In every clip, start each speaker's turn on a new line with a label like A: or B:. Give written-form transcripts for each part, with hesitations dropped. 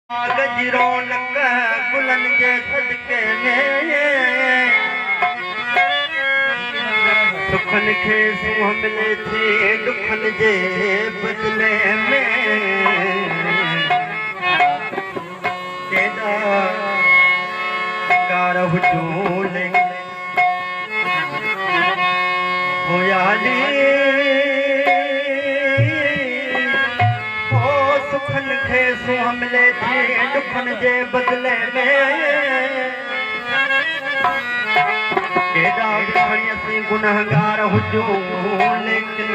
A: कागज रौनक गुलन जे सदके में सुखन खे सूंह मिले थी दुखन जे बदले में केॾा कार हुजूं होयाली सुखन खे सूंह मिले थी दुखन जे बदले में केॾा खणी असीं गुनहगार हुजूं लेकिन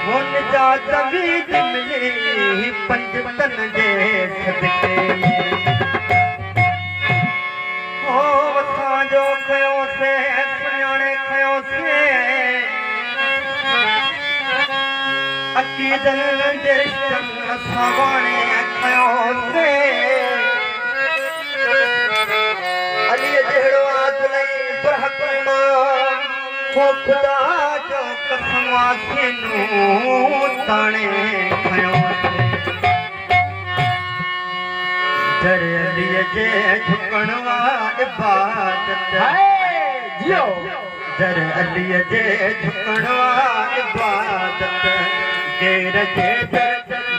A: हुन जा तवीज मिली पंजतन जे सदके हो असांजो खयोसीं सुञाणे खयोसीं अकीदन जे रिश्तनि असां वाणे खयोसीं अलीअ जहिड़ो आदिलई बरहक मां हो ख़ुदा जो कसम आसीं ताणे खयोसीं दर अलीअ जे झुकण वा इबादत दर अलीअ जे झुकण वा इबादत केर जे दर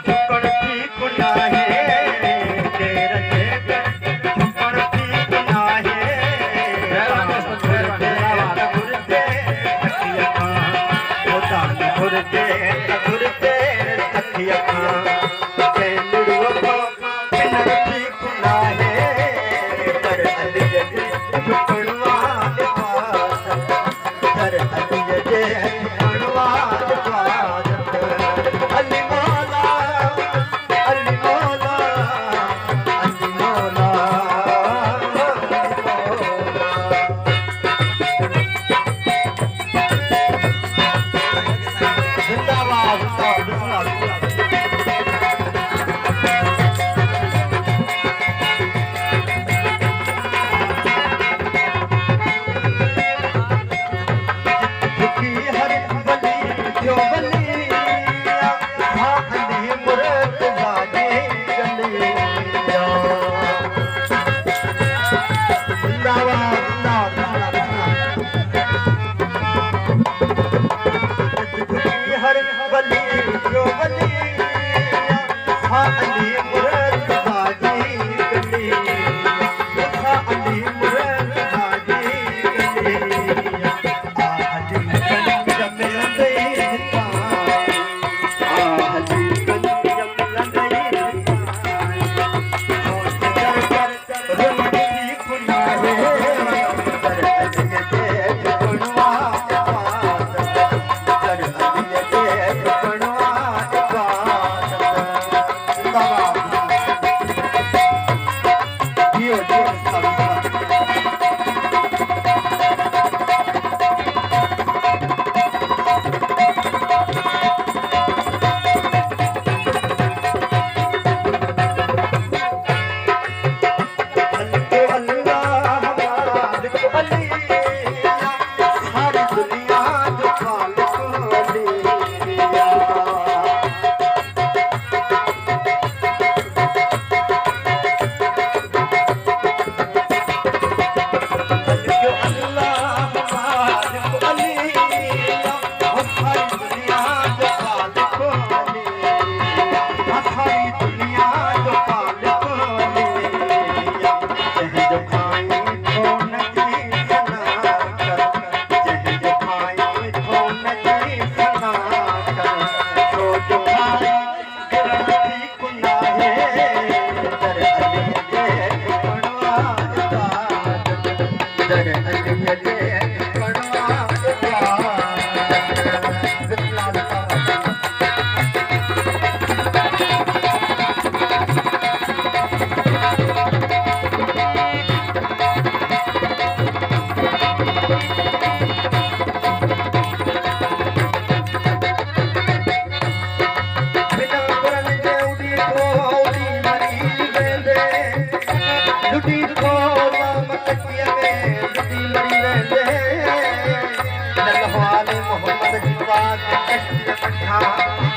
A: झुकण थी गुनाहे केर जे दर झुकण थी गुनाहे घुरजे सखीअ खां होता घुरजे घुरजे सखीअ खां चेंदड़ूअ खां किनर थी गुनाहे दर अलीअ जे झुकण वा इबादत दर अलीअ जे झुकण वा इबादत अली मौला अली मौला अली मौला जिंदाबाद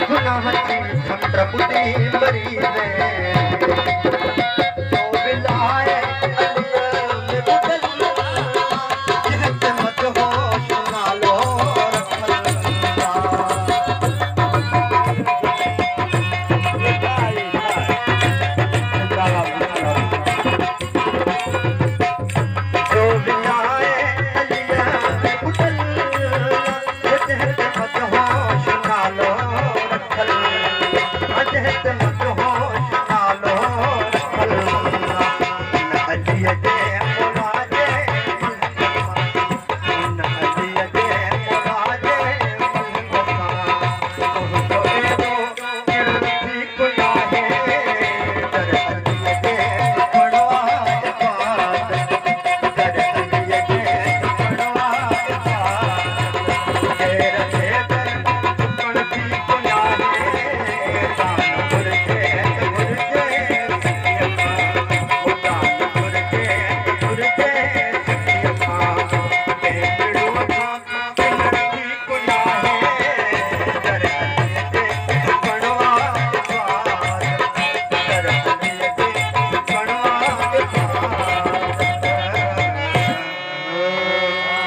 A: गुनाह की संत्र बुद्धि मरी